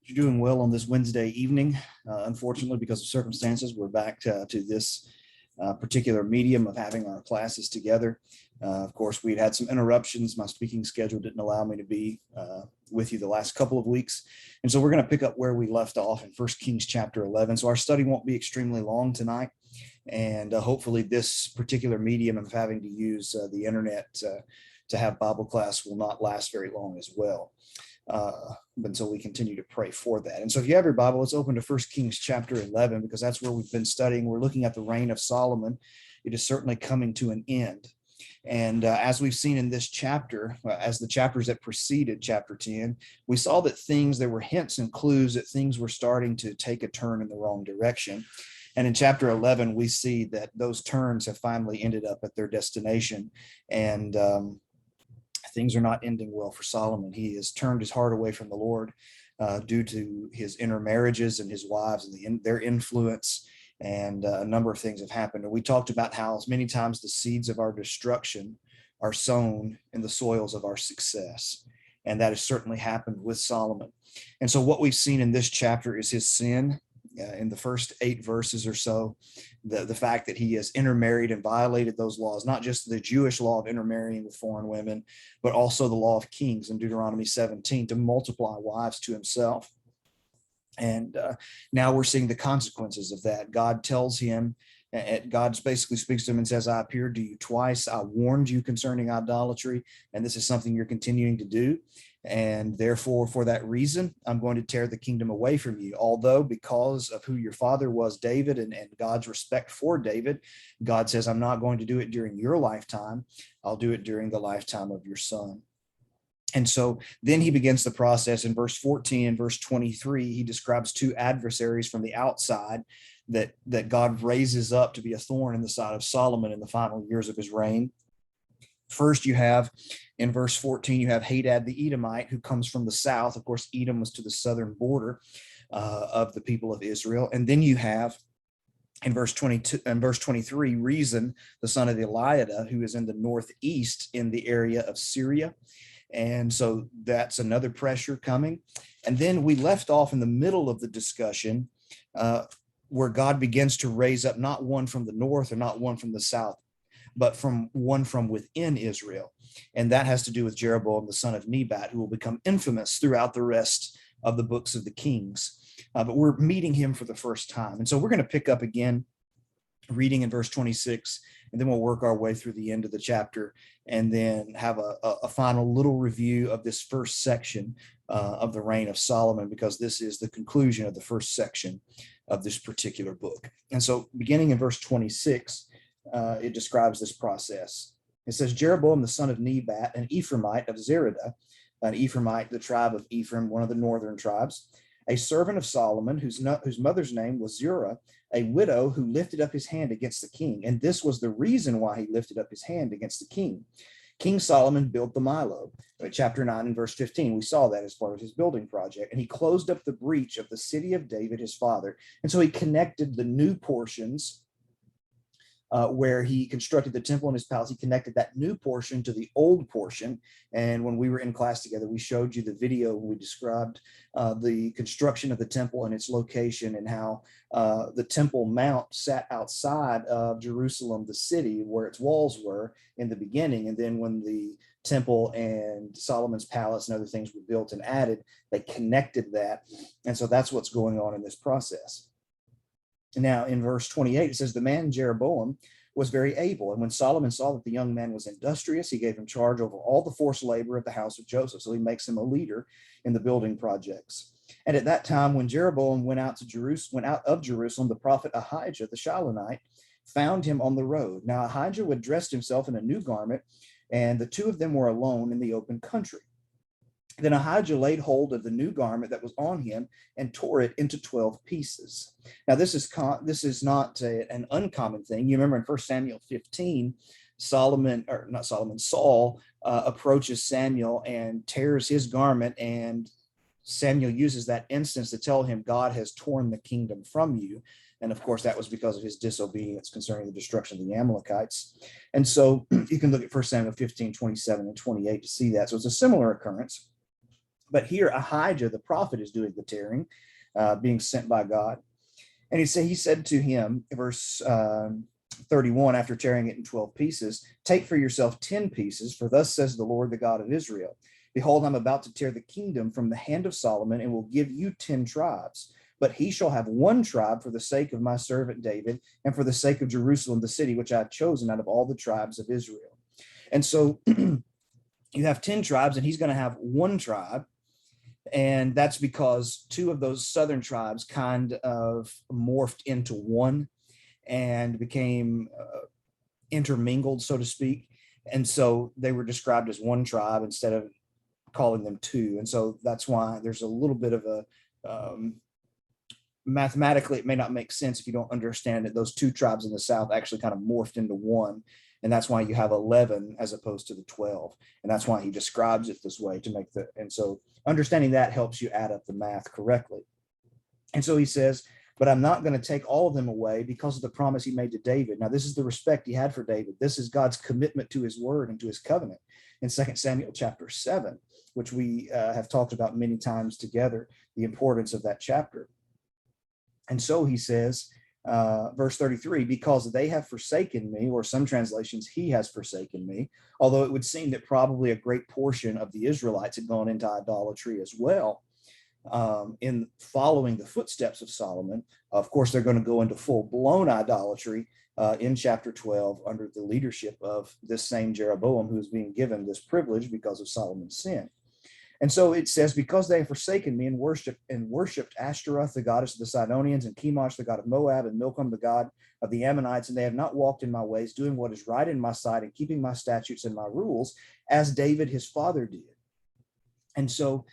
You're doing well on this Wednesday evening. Unfortunately, because of circumstances, we're back to this particular medium of having our classes together. Of course, we'd had some interruptions. My speaking schedule didn't allow me to be with you the last couple of weeks. And so we're going to pick up where we left off in 1 Kings chapter 11. So our study won't be extremely long tonight. And hopefully this particular medium of having to use the internet to have Bible class will not last very long as well. Until we continue to pray for that. And so if you have your Bible, let's open to 1 Kings chapter 11, because that's where we've been studying. We're looking at the reign of Solomon. It is certainly coming to an end. And as we've seen in this chapter, as the chapters that preceded chapter 10, we saw that there were hints and clues that things were starting to take a turn in the wrong direction. And in chapter 11, we see that those turns have finally ended up at their destination. And things are not ending well for Solomon. He has turned his heart away from the Lord due to his intermarriages and his wives and their influence. And a number of things have happened. And we talked about how many times the seeds of our destruction are sown in the soils of our success. And that has certainly happened with Solomon. And so what we've seen in this chapter is his sin. In the first 8 verses or so, the fact that he has intermarried and violated those laws, not just the Jewish law of intermarrying with foreign women, but also the law of kings in Deuteronomy 17 to multiply wives to himself. And now we're seeing the consequences of that. God tells him, God basically speaks to him and says, I appeared to you twice. I warned you concerning idolatry, and this is something you're continuing to do. And therefore, for that reason, I'm going to tear the kingdom away from you. Although because of who your father was, David, and God's respect for David, God says, I'm not going to do it during your lifetime. I'll do it during the lifetime of your son. And so then he begins the process in verse 14 and verse 23. He describes 2 adversaries from the outside that God raises up to be a thorn in the side of Solomon in the final years of his reign. First, you have in verse 14, you have Hadad the Edomite, who comes from the south. Of course, Edom was to the southern border of the people of Israel. And then you have in verse 22 and verse 23, Rezon, the son of Eliada, who is in the northeast in the area of Syria. And so that's another pressure coming. And then we left off in the middle of the discussion where God begins to raise up not one from the north or not one from the south, but from one from within Israel. And that has to do with Jeroboam, the son of Nebat, who will become infamous throughout the rest of the books of the Kings. But we're meeting him for the first time. And so we're going to pick up again, reading in verse 26, and then we'll work our way through the end of the chapter and then have a final little review of this first section of the reign of Solomon, because this is the conclusion of the first section of this particular book. And so beginning in verse 26, it describes this process. It says, Jeroboam, the son of Nebat, an Ephraimite of Zeradah, an Ephraimite, the tribe of Ephraim, one of the northern tribes, a servant of Solomon, whose mother's name was Zerah, a widow who lifted up his hand against the king. And this was the reason why he lifted up his hand against the king. King Solomon built the Milo. Chapter 9 and verse 15, we saw that as part of his building project. And he closed up the breach of the city of David, his father. And so he connected the new portions where he constructed the temple in his palace. He connected that new portion to the old portion. And when we were in class together, we showed you the video when we described the construction of the temple and its location, and how the Temple Mount sat outside of Jerusalem, the city, where its walls were in the beginning. And then when the temple and Solomon's palace and other things were built and added, they connected that. And so that's what's going on in this process. Now, in verse 28, it says, the man Jeroboam was very able. And when Solomon saw that the young man was industrious, he gave him charge over all the forced labor of the house of Joseph. So he makes him a leader in the building projects. And at that time, when Jeroboam went out of Jerusalem, the prophet Ahijah, the Shilonite, found him on the road. Now, Ahijah had dressed himself in a new garment, and the 2 of them were alone in the open country. Then Ahijah laid hold of the new garment that was on him and tore it into 12 pieces. Now, this is not an uncommon thing. You remember in 1 Samuel 15, Saul approaches Samuel and tears his garment, and Samuel uses that instance to tell him God has torn the kingdom from you. And of course, that was because of his disobedience concerning the destruction of the Amalekites. And so you can look at 1 Samuel 15, 27 and 28 to see that. So it's a similar occurrence. But here Ahijah the prophet is doing the tearing, being sent by God. And he said to him, verse 31, after tearing it in 12 pieces, take for yourself 10 pieces, for thus says the Lord, the God of Israel. Behold, I'm about to tear the kingdom from the hand of Solomon and will give you 10 tribes. But he shall have one tribe for the sake of my servant David and for the sake of Jerusalem, the city which I have chosen out of all the tribes of Israel. And so you have 10 tribes, and he's going to have one tribe. And that's because two of those southern tribes kind of morphed into one and became intermingled, so to speak. And so they were described as one tribe instead of calling them two. And so that's why there's a little bit of a, mathematically, it may not make sense if you don't understand it. Those two tribes in the south actually kind of morphed into one. And that's why you have 11 as opposed to the 12. And that's why he describes it this way to make and so understanding that helps you add up the math correctly. And so he says, but I'm not going to take all of them away because of the promise he made to David. Now, this is the respect he had for David. This is God's commitment to his word and to his covenant in 2 Samuel chapter 7, which we have talked about many times together, the importance of that chapter. And so he says, verse 33, because they have forsaken me, or some translations, he has forsaken me, although it would seem that probably a great portion of the Israelites had gone into idolatry as well. In following the footsteps of Solomon, of course, they're going to go into full-blown idolatry in chapter 12 under the leadership of this same Jeroboam, who is being given this privilege because of Solomon's sin. And so it says, because they have forsaken me and worshipped Ashtaroth, the goddess of the Sidonians, and Chemosh, the god of Moab, and Milcom, the god of the Ammonites, and they have not walked in my ways, doing what is right in my sight and keeping my statutes and my rules, as David his father did. And so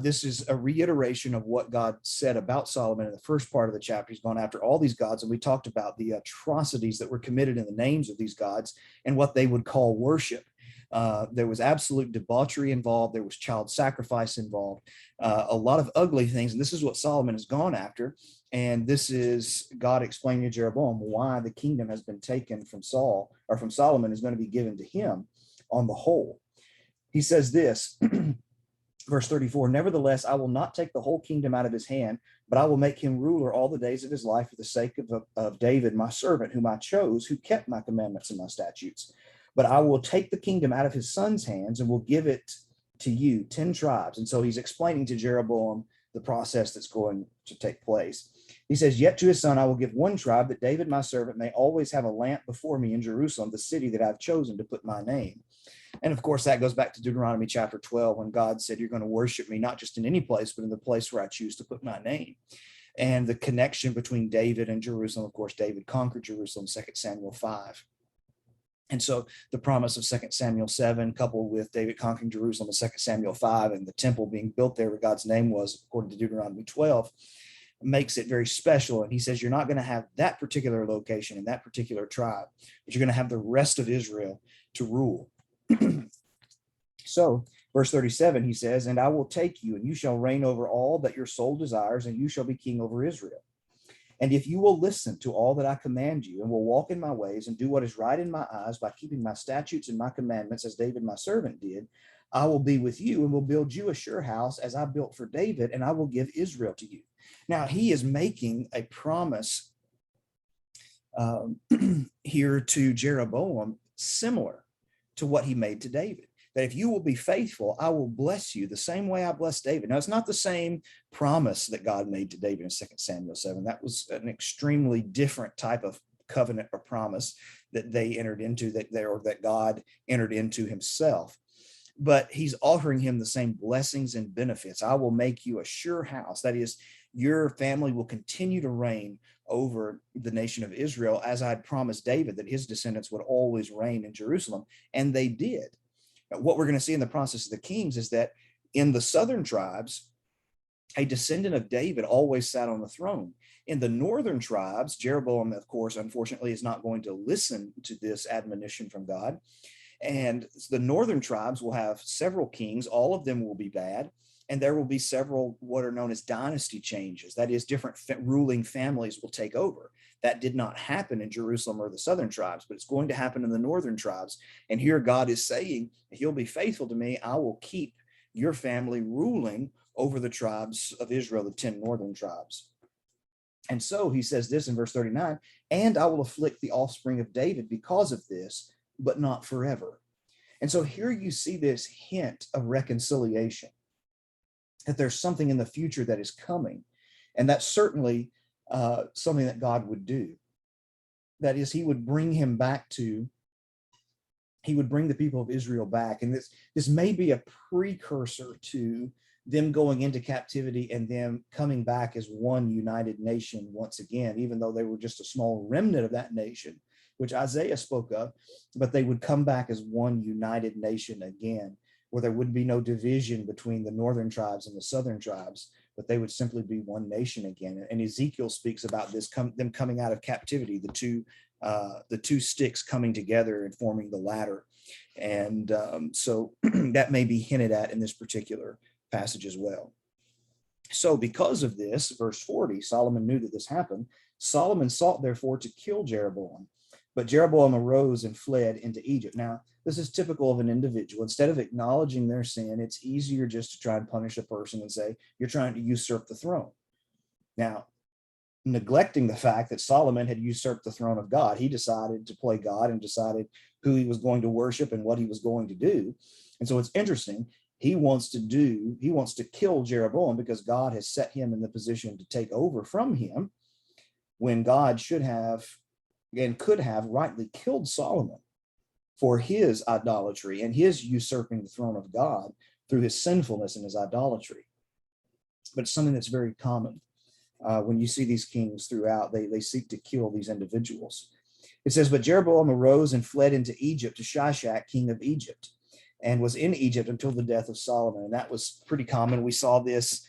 this is a reiteration of what God said about Solomon in the first part of the chapter. He's gone after all these gods, and we talked about the atrocities that were committed in the names of these gods and what they would call worship. There was absolute debauchery involved. There was child sacrifice involved, a lot of ugly things. And this is what Solomon has gone after. And this is God explaining to Jeroboam why the kingdom has been taken from Saul, or from Solomon, is going to be given to him on the whole. He says this, verse 34, nevertheless, I will not take the whole kingdom out of his hand, but I will make him ruler all the days of his life for the sake of David, my servant, whom I chose, who kept my commandments and my statutes. But I will take the kingdom out of his son's hands and will give it to you, 10 tribes. And so he's explaining to Jeroboam the process that's going to take place. He says, yet to his son I will give one tribe, that David, my servant, may always have a lamp before me in Jerusalem, the city that I've chosen to put my name. And of course, that goes back to Deuteronomy chapter 12, when God said, you're going to worship me, not just in any place, but in the place where I choose to put my name. And the connection between David and Jerusalem, of course, David conquered Jerusalem, 2 Samuel 5. And so the promise of 2 Samuel 7, coupled with David conquering Jerusalem in 2 Samuel 5, and the temple being built there where God's name was, according to Deuteronomy 12, makes it very special. And he says, you're not going to have that particular location and that particular tribe, but you're going to have the rest of Israel to rule. So verse 37, he says, and I will take you, and you shall reign over all that your soul desires, and you shall be king over Israel. And if you will listen to all that I command you, and will walk in my ways and do what is right in my eyes by keeping my statutes and my commandments, as David my servant did, I will be with you and will build you a sure house as I built for David, and I will give Israel to you. Now he is making a promise here to Jeroboam similar to what he made to David, that if you will be faithful, I will bless you the same way I blessed David. Now, it's not the same promise that God made to David in 2 Samuel 7. That was an extremely different type of covenant or promise that they entered into, that God entered into himself. But he's offering him the same blessings and benefits. I will make you a sure house. That is, your family will continue to reign over the nation of Israel, as I had promised David that his descendants would always reign in Jerusalem. And they did. What we're going to see in the process of the kings is that in the southern tribes, a descendant of David always sat on the throne. In the northern tribes, Jeroboam, of course, unfortunately, is not going to listen to this admonition from God. And the northern tribes will have several kings. All of them will be bad. And there will be several what are known as dynasty changes. That is, different ruling families will take over. That did not happen in Jerusalem or the southern tribes, but it's going to happen in the northern tribes. And here God is saying, if you'll be faithful to me, I will keep your family ruling over the tribes of Israel, the 10 northern tribes. And so he says this in verse 39, and I will afflict the offspring of David because of this, but not forever. And so here you see this hint of reconciliation, that there's something in the future that is coming. And that's certainly something that God would do. That is, he would bring the people of Israel back. And this may be a precursor to them going into captivity and them coming back as one united nation once again, even though they were just a small remnant of that nation, which Isaiah spoke of, but they would come back as one united nation again, where there would be no division between the northern tribes and the southern tribes, but they would simply be one nation again. And Ezekiel speaks about this, them coming out of captivity, the two sticks coming together and forming the ladder. And so that may be hinted at in this particular passage as well. So because of this, verse 40, Solomon knew that this happened. Solomon sought therefore to kill Jeroboam, but Jeroboam arose and fled into Egypt. Now, this is typical of an individual. Instead of acknowledging their sin, it's easier just to try and punish a person and say, you're trying to usurp the throne. Now, neglecting the fact that Solomon had usurped the throne of God, he decided to play God and decided who he was going to worship and what he was going to do. And so it's interesting. He wants to kill Jeroboam because God has set him in the position to take over from him, when God should have and could have rightly killed Solomon for his idolatry and his usurping the throne of God through his sinfulness and his idolatry. But it's something that's very common. When you see these kings throughout, they seek to kill these individuals. It says, but Jeroboam arose and fled into Egypt to Shishak, king of Egypt, and was in Egypt until the death of Solomon. And that was pretty common. We saw this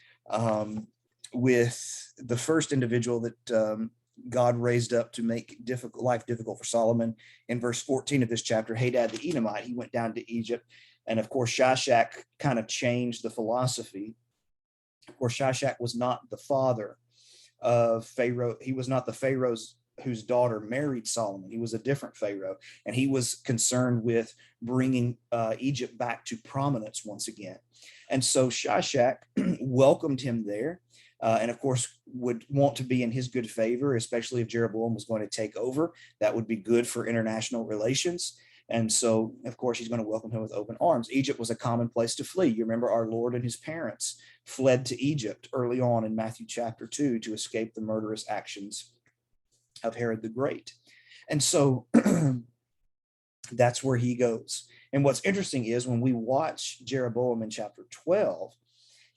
with the first individual that God raised up to make life difficult for Solomon. In verse 14 of this chapter, Hadad the Edomite, he went down to Egypt. And of course, Shishak kind of changed the philosophy. Of course, Shishak was not the father of Pharaoh. He was not the Pharaoh's whose daughter married Solomon. He was a different Pharaoh, and he was concerned with bringing Egypt back to prominence once again. And so Shishak welcomed him there, and of course would want to be in his good favor, especially if Jeroboam was going to take over. That would be good for international relations. And so, of course, he's going to welcome him with open arms. Egypt was a common place to flee. You remember our Lord and his parents fled to Egypt early on in Matthew chapter 2 to escape the murderous actions of Herod the Great. And so that's where he goes. And what's interesting is when we watch Jeroboam in chapter 12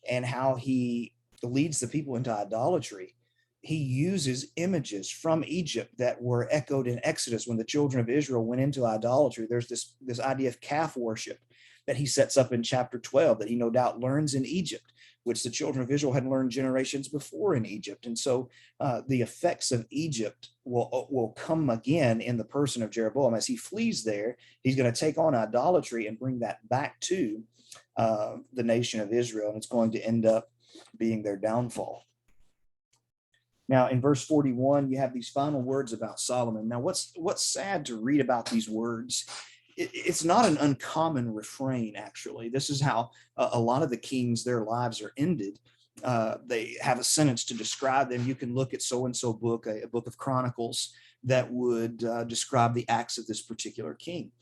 and how he leads the people into idolatry, he uses images from Egypt that were echoed in Exodus when the children of Israel went into idolatry. There's this idea of calf worship that he sets up in chapter 12 that he no doubt learns in Egypt, which the children of Israel had learned generations before in Egypt. And so the effects of Egypt will come again in the person of Jeroboam. As he flees there, he's going to take on idolatry and bring that back to the nation of Israel, and it's going to end up being their downfall. Now, in verse 41, you have these final words about Solomon. Now, what's sad to read about these words, it's not an uncommon refrain, actually. This is how a lot of the kings, their lives are ended. They have a sentence to describe them. You can look at so-and-so book, a book of Chronicles, that would describe the acts of this particular king.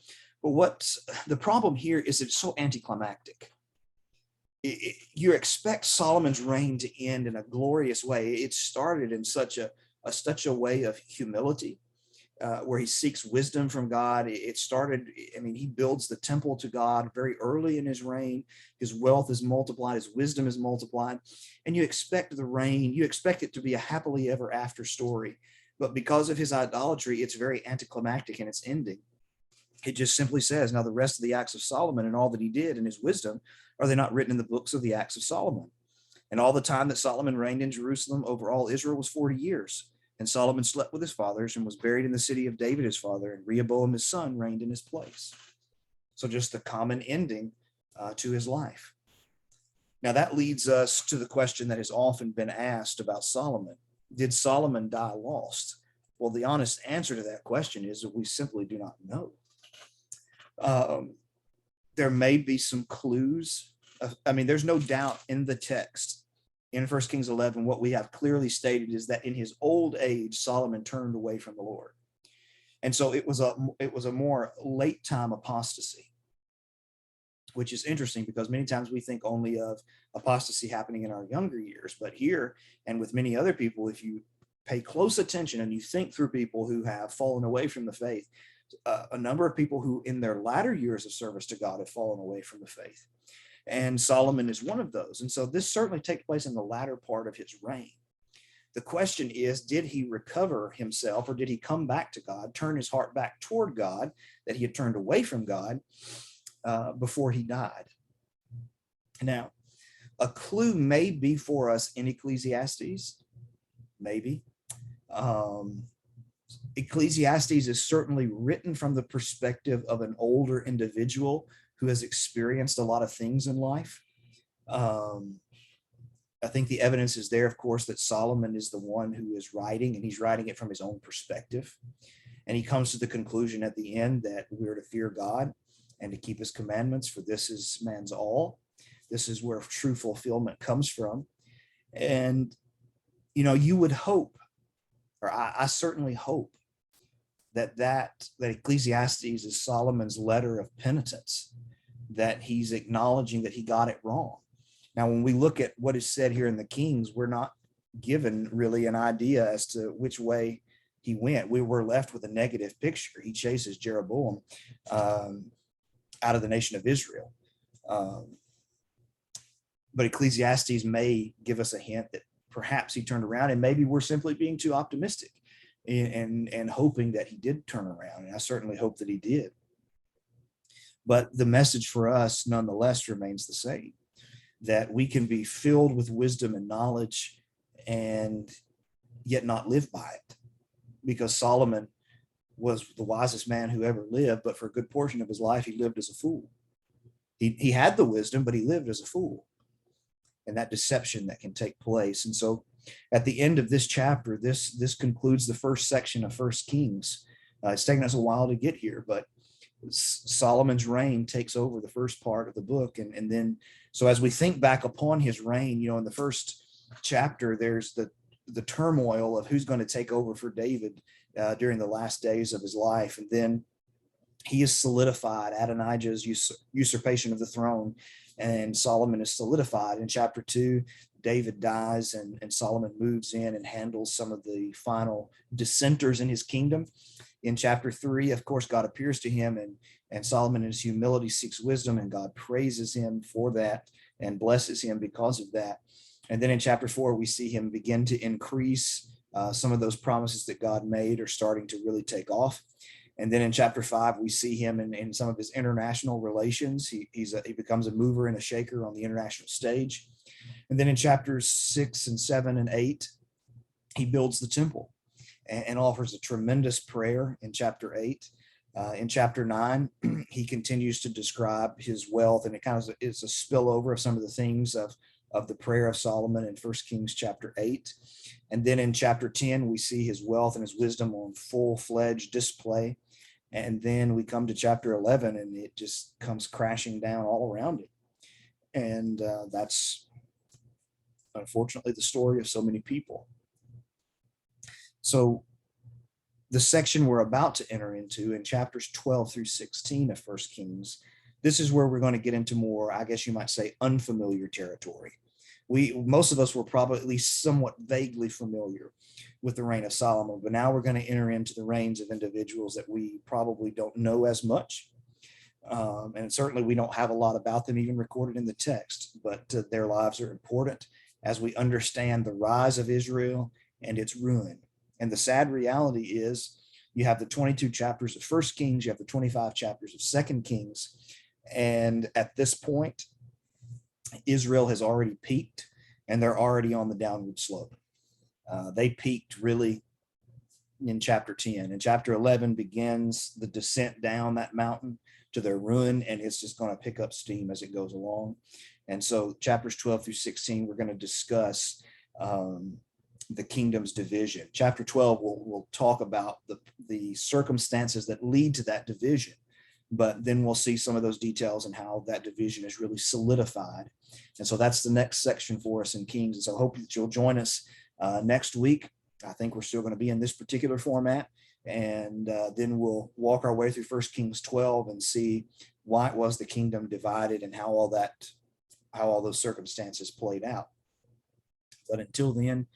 But what the problem here is it's so anticlimactic. You expect Solomon's reign to end in a glorious way. It started in such a way of humility, where he seeks wisdom from God. It started, he builds the temple to God very early in his reign. His wealth is multiplied, his wisdom is multiplied, and you expect it to be a happily ever after story. But because of his idolatry, it's very anticlimactic in its ending. It just simply says, now the rest of the acts of Solomon and all that he did and his wisdom, are they not written in the books of the acts of Solomon? And all the time that Solomon reigned in Jerusalem over all Israel was 40 years. And Solomon slept with his fathers and was buried in the city of David his father, and Rehoboam his son reigned in his place. So just the common ending to his life. Now that leads us to the question that has often been asked about Solomon. Did Solomon die lost? Well, the honest answer to that question is that we simply do not know. There may be some clues I mean, there's no doubt in the text in 1 Kings 11, what we have clearly stated is that in his old age, Solomon turned away from the Lord. And so it was a more late time apostasy, which is interesting because many times we think only of apostasy happening in our younger years. But here, and with many other people, if you pay close attention and you think through people who have fallen away from the faith, a number of people who in their latter years of service to God have fallen away from the faith. And Solomon is one of those. And so this certainly takes place in the latter part of his reign. The question is, did he recover himself, or did he come back to God, turn his heart back toward God, that he had turned away from God before he died? Now, a clue may be for us in Ecclesiastes, maybe. Ecclesiastes is certainly written from the perspective of an older individual who has experienced a lot of things in life. I think the evidence is there, of course, that Solomon is the one who is writing, and he's writing it from his own perspective. And he comes to the conclusion at the end that we're to fear God and to keep his commandments, for this is man's all. This is where true fulfillment comes from. And, you know, you would hope, or I certainly hope, that Ecclesiastes is Solomon's letter of penitence, that he's acknowledging that he got it wrong. Now, when we look at what is said here in the Kings, we're not given really an idea as to which way he went. We were left with a negative picture. He chases Jeroboam out of the nation of Israel. But Ecclesiastes may give us a hint that perhaps he turned around, and maybe we're simply being too optimistic and hoping that he did turn around. And I certainly hope that he did. But the message for us nonetheless remains the same, that we can be filled with wisdom and knowledge and yet not live by it. Because Solomon was the wisest man who ever lived, but for a good portion of his life, he lived as a fool. He had the wisdom, but he lived as a fool. And that deception that can take place. And so at the end of this chapter, this concludes the first section of 1 Kings. It's taken us a while to get here, but Solomon's reign takes over the first part of the book. And then, so as we think back upon his reign, you know, in the first chapter, there's the turmoil of who's going to take over for David during the last days of his life. And then he is solidified, Adonijah's usurpation of the throne, and Solomon is solidified. In chapter 2, David dies, and Solomon moves in and handles some of the final dissenters in his kingdom. In chapter 3, of course, God appears to him, and Solomon in his humility seeks wisdom, and God praises him for that and blesses him because of that. And then in chapter 4, we see him begin to increase. Some of those promises that God made are starting to really take off. And then in chapter 5, we see him in some of his international relations. He becomes a mover and a shaker on the international stage. And then in chapters 6 and 7 and 8, he builds the temple and offers a tremendous prayer in chapter 8. In chapter 9, he continues to describe his wealth, and it kind of is a spillover of some of the things of the prayer of Solomon in 1 Kings chapter 8. And then in chapter 10, we see his wealth and his wisdom on full-fledged display. And then we come to chapter 11, and it just comes crashing down all around it. And that's unfortunately the story of so many people. So the section we're about to enter into in chapters 12 through 16 of 1 Kings, this is where we're going to get into more, I guess you might say, unfamiliar territory. Most of us were probably at least somewhat vaguely familiar with the reign of Solomon, but now we're going to enter into the reigns of individuals that we probably don't know as much. And certainly we don't have a lot about them even recorded in the text, but their lives are important as we understand the rise of Israel and its ruin. And the sad reality is you have the 22 chapters of 1 Kings, you have the 25 chapters of 2 Kings, and at this point, Israel has already peaked, and they're already on the downward slope. They peaked really in chapter 10. And chapter 11 begins the descent down that mountain to their ruin, and it's just going to pick up steam as it goes along. And so chapters 12 through 16, we're going to discuss the kingdom's division. Chapter 12 will talk about the circumstances that lead to that division. but then we'll see some of those details and how that division is really solidified. And so that's the next section for us in Kings. And so I hope that you'll join us next week. I think we're still going to be in this particular format. And then we'll walk our way through 1 Kings 12 and see why it was the kingdom divided and how all those circumstances played out. But until then,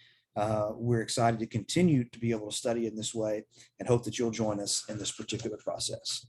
we're excited to continue to be able to study in this way and hope that you'll join us in this particular process.